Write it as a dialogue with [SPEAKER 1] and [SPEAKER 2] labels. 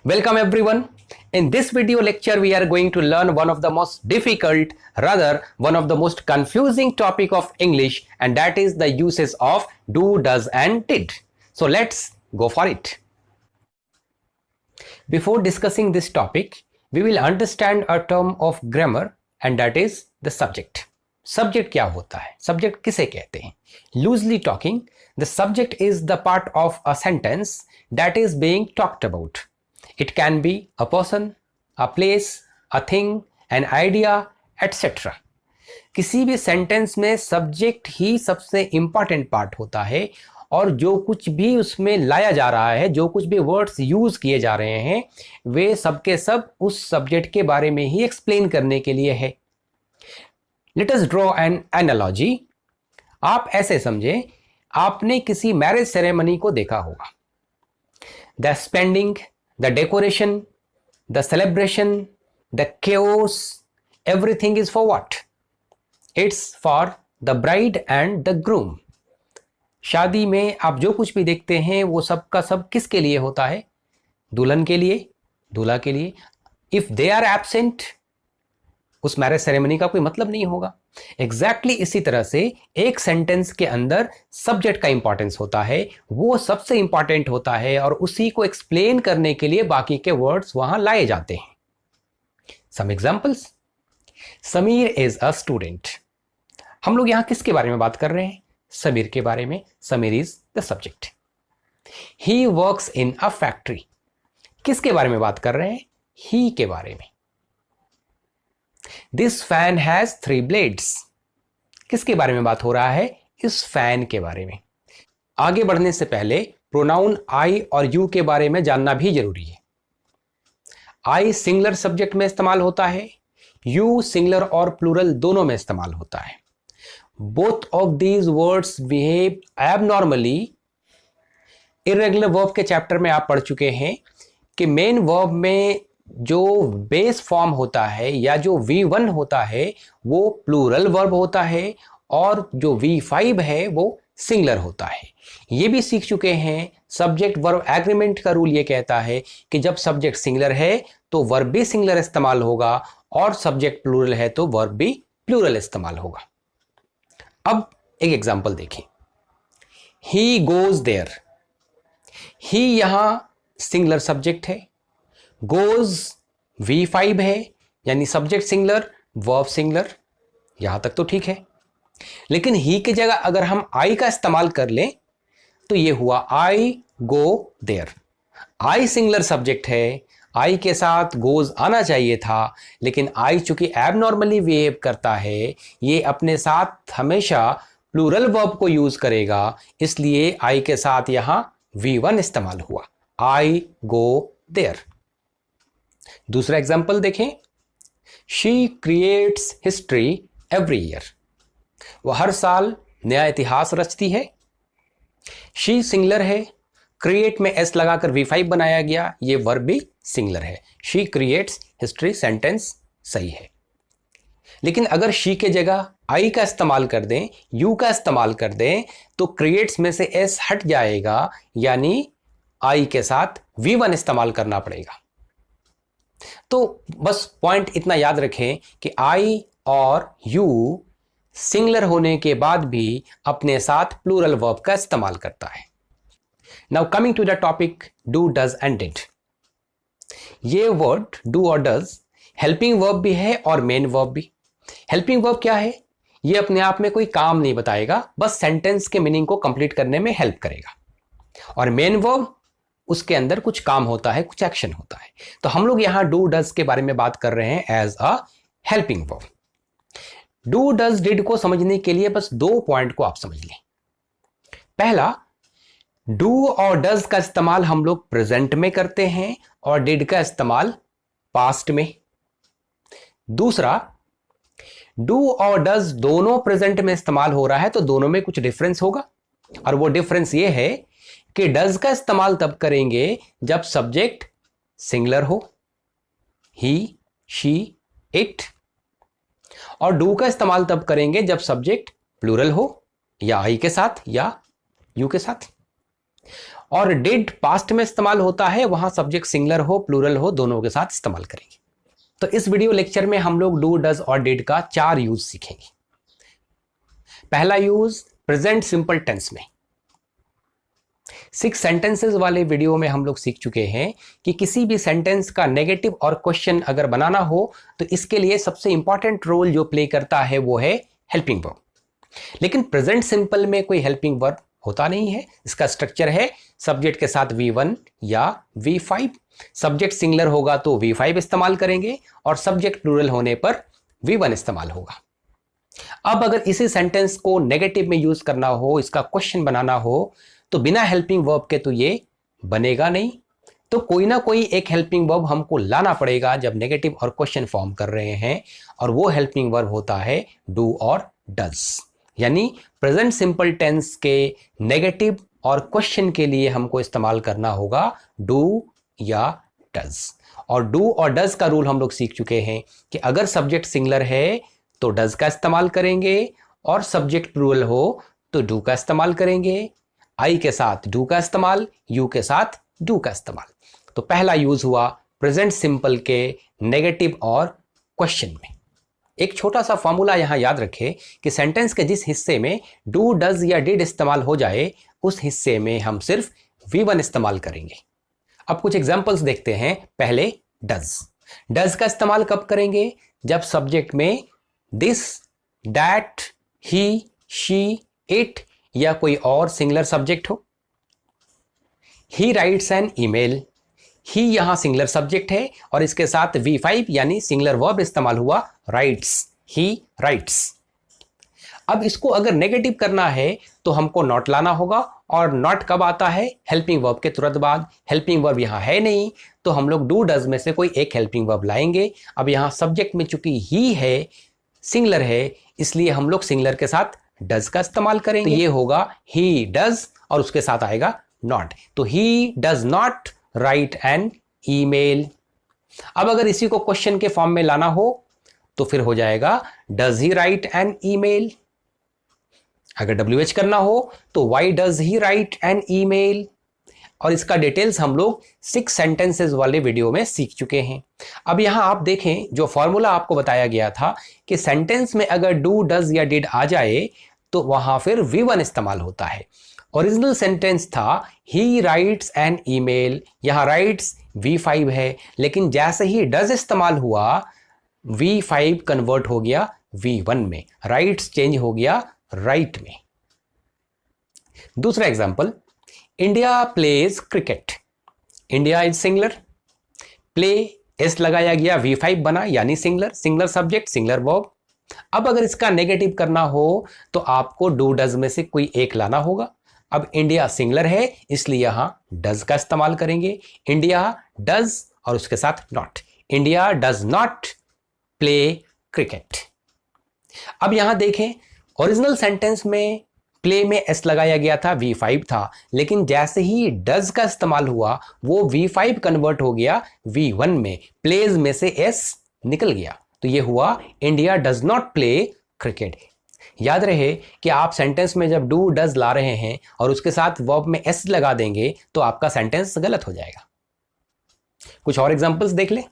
[SPEAKER 1] Welcome everyone. In this video lecture we are going to learn one of the most difficult, rather one of the most confusing topic of English, and that is the uses of do, does and did. So let's go for it. Before discussing this topic, we will understand a term of grammar, and that is the subject. Subject क्या होता है? Subject किसे कहते हैं? Loosely talking, the subject is the part of a sentence that is being talked about. It can be a person, a place, a thing, an idea, etc. किसी भी sentence में subject ही सबसे इंपॉर्टेंट पार्ट होता है, और जो कुछ भी उसमें लाया जा रहा है, जो कुछ भी वर्ड्स यूज किए जा रहे हैं, वे सबके सब उस सब्जेक्ट के बारे में ही एक्सप्लेन करने के लिए है. Let us draw an analogy. आप ऐसे समझे, आपने किसी मैरिज सेरेमनी को देखा होगा. The spending, the decoration, the celebration, the chaos, everything is for what? It's for the bride and the groom. शादी में आप जो कुछ भी देखते हैं वो सब का सब किसके लिए होता है? दुल्हन के लिए, दूल्हा के लिए. If they are absent, उस मैरिज सेरेमनी का कोई मतलब नहीं होगा. एग्जैक्टली इसी तरह से एक सेंटेंस के अंदर सब्जेक्ट का इंपॉर्टेंस होता है, वो सबसे इंपॉर्टेंट होता है, और उसी को एक्सप्लेन करने के लिए बाकी के वर्ड्स वहां लाए जाते हैं. Some examples. Sameer is a student. हम लोग यहां किसके बारे में बात कर रहे हैं? समीर के बारे में. Sameer is the subject. He works in a factory. किसके बारे में बात कर रहे हैं? ही के बारे में. This fan has 3 blades. किसके बारे में बात हो रहा है? इस फैन के बारे में. आगे बढ़ने से पहले प्रोनाउन आई और यू के बारे में जानना भी जरूरी है. आई सिंगुलर सब्जेक्ट में इस्तेमाल होता है, यू सिंगुलर और प्लूरल दोनों में इस्तेमाल होता है. Both of these words behave abnormally. Irregular verb के चैप्टर में आप पढ़ चुके हैं कि मेन वर्ब में जो बेस फॉर्म होता है या जो V1 होता है वो प्लूरल वर्ब होता है, और जो V5 है वो सिंगुलर होता है. ये भी सीख चुके हैं. सब्जेक्ट वर्ब एग्रीमेंट का रूल ये कहता है कि जब सब्जेक्ट सिंगुलर है तो वर्ब भी सिंगुलर इस्तेमाल होगा, और सब्जेक्ट प्लूरल है तो वर्ब भी प्लूरल इस्तेमाल होगा. अब एक एग्जांपल देखें. He goes there. ही यहां सिंगुलर सब्जेक्ट है, गोज V5 है, यानी सब्जेक्ट सिंगुलर वर्ब सिंगुलर. यहां तक तो ठीक है. लेकिन ही की जगह अगर हम आई का इस्तेमाल कर लें तो ये हुआ I go there. I singular subject है, आई के साथ गोज आना चाहिए था, लेकिन आई चूंकि एबनॉर्मली बिहेव करता है, ये अपने साथ हमेशा प्लूरल वर्ब को यूज करेगा, इसलिए आई के साथ यहां V1 इस्तेमाल हुआ. I go there. दूसरा एग्जाम्पल देखें. She creates history every year. वह हर साल नया इतिहास रचती है. शी सिंगुलर है, क्रिएट में एस लगाकर V5 बनाया गया, ये वर्ब भी सिंगुलर है. शी क्रिएट्स हिस्ट्री सेंटेंस सही है. लेकिन अगर शी के जगह आई का इस्तेमाल कर दें, यू का इस्तेमाल कर दें, तो क्रिएट्स में से एस हट जाएगा, यानी आई के साथ V1 इस्तेमाल करना पड़ेगा. तो बस पॉइंट इतना याद रखें कि आई और यू सिंगुलर होने के बाद भी अपने साथ प्लूरल वर्ब का इस्तेमाल करता है. Now coming to the topic do, does and did. ये वर्ड डू और डज हेल्पिंग वर्ब भी है और मेन वर्ब भी. हेल्पिंग वर्ब क्या है? ये अपने आप में कोई काम नहीं बताएगा, बस सेंटेंस के मीनिंग को कंप्लीट करने में हेल्प करेगा. और मेन वर्ब, उसके अंदर कुछ काम होता है, कुछ एक्शन होता है. तो हम लोग यहां डू डज के बारे में बात कर रहे हैं as a helping verb. Do does did को समझने के लिए बस 2 पॉइंट को आप समझ लें. पहला, डू और डज का इस्तेमाल हम लोग प्रेजेंट में करते हैं और डिड का इस्तेमाल पास्ट में. दूसरा, डू और डज दोनों प्रेजेंट में इस्तेमाल हो रहा है तो दोनों में कुछ डिफरेंस होगा, और वो डिफरेंस ये है कि डज का इस्तेमाल तब करेंगे जब सब्जेक्ट सिंगुलर हो, ही, शी, इट, और डू का इस्तेमाल तब करेंगे जब सब्जेक्ट प्लूरल हो, या आई के साथ या यू के साथ. और डिड पास्ट में इस्तेमाल होता है, वहां सब्जेक्ट सिंगुलर हो प्लूरल हो दोनों के साथ इस्तेमाल करेंगे। तो इस वीडियो लेक्चर में हम लोग डू, डज और डिड का 4 यूज सीखेंगे। पहला यूज प्रेजेंट सिंपल टेंस में। 6 सेंटेंसेस वाले वीडियो में हम लोग सीख चुके हैं कि किसी भी सेंटेंस का नेगेटिव और क्वेश्चन अगर बनाना हो तो इसके लिए सबसे इंपॉर्टेंट रोल जो प्ले करता है वो है हेल्पिंग वर्ब। लेकिन प्रेजेंट सिंपल में कोई हेल्पिंग वर्ब होता नहीं है। इसका स्ट्रक्चर है सब्जेक्ट के साथ V1 या V5। सब्जेक्ट सिंगुलर होगा तो V5 इस्तेमाल करेंगे और सब्जेक्ट प्लूरल होने पर V1 इस्तेमाल होगा। अब अगर इसी सेंटेंस को नेगेटिव में यूज करना हो, इसका क्वेश्चन बनाना हो, तो बिना हेल्पिंग वर्ब के तो ये बनेगा नहीं। तो कोई ना कोई एक हेल्पिंग वर्ब हमको लाना पड़ेगा जब नेगेटिव और क्वेश्चन फॉर्म कर रहे हैं, और वो हेल्पिंग वर्ब होता है डू और डज। यानी प्रेजेंट सिंपल टेंस के नेगेटिव और क्वेश्चन के लिए हमको इस्तेमाल करना होगा डू या डज। और डू और डज का रूल हम लोग सीख चुके हैं कि अगर सब्जेक्ट सिंगुलर है तो डज का इस्तेमाल करेंगे, और सब्जेक्ट प्लूरल हो तो डू का इस्तेमाल करेंगे। आई के साथ डू का इस्तेमाल, यू के साथ डू का इस्तेमाल। तो पहला यूज हुआ प्रेजेंट सिंपल के नेगेटिव और क्वेश्चन में। एक छोटा सा फॉर्मूला यहां याद रखें कि सेंटेंस के जिस हिस्से में डू, डज या डिड इस्तेमाल हो जाए उस हिस्से में हम सिर्फ V1 इस्तेमाल करेंगे। अब कुछ एग्जांपल्स देखते हैं। पहले डज। डज का इस्तेमाल कब करेंगे? जब सब्जेक्ट में this, that, he, she, it या कोई और सिंगुलर सब्जेक्ट हो। He writes an email. He यहां सिंगुलर सब्जेक्ट है और इसके साथ V5 यानी सिंगुलर वर्ब इस्तेमाल हुआ, राइट्स। ही राइट्स। अब इसको अगर नेगेटिव करना है तो हमको नॉट लाना होगा, और नॉट कब आता है? हेल्पिंग वर्ब के तुरंत बाद। हेल्पिंग वर्ब यहां है नहीं तो हम लोग डू, डज में से कोई एक हेल्पिंग वर्ब लाएंगे। अब यहां सब्जेक्ट में चूंकि ही है, सिंगुलर है, इसलिए हम लोग सिंगुलर के साथ डज का इस्तेमाल करेंगे। तो ये होगा ही डज और उसके साथ आएगा नॉट। तो he does not write an email. अब अगर इसी को क्वेश्चन के फॉर्म में लाना हो तो फिर हो जाएगा does he write an email. अगर WH करना हो तो why does he write an email. और इसका डिटेल्स हम लोग 6 सेंटेंसेस वाले वीडियो में सीख चुके हैं। अब यहां आप देखें, जो फॉर्मूला आपको बताया गया था कि सेंटेंस में अगर डू, डज या डिड आ जाए तो वहां फिर V1 इस्तेमाल होता है। ओरिजिनल सेंटेंस था ही राइट्स एन ईमेल, यहां राइट्स V5 है, लेकिन जैसे ही डज इस्तेमाल हुआ V5 कन्वर्ट हो गया V1 में, राइट्स चेंज हो गया राइट में। दूसरा example, India pledge cricket. India is singular, play S लगाया गया, V5 बना यानी singular, singular subject singular verb. अब अगर इसका नेगेटिव करना हो तो आपको डू, डज में से कोई एक लाना होगा। अब इंडिया सिंगुलर है इसलिए यहां डज का इस्तेमाल करेंगे। इंडिया डज और उसके साथ not. India does not play cricket. अब यहां देखें, ओरिजिनल सेंटेंस में प्ले में एस लगाया गया था, V5 था, लेकिन जैसे ही डज का इस्तेमाल हुआ वो V5 कन्वर्ट हो गया V1 में, प्लेज में से एस निकल गया, तो ये हुआ India does not play cricket. याद रहे कि आप सेंटेंस में जब डू, डज ला रहे हैं और उसके साथ वर्ब में एस लगा देंगे तो आपका सेंटेंस गलत हो जाएगा। कुछ और एग्जांपल्स देख लें।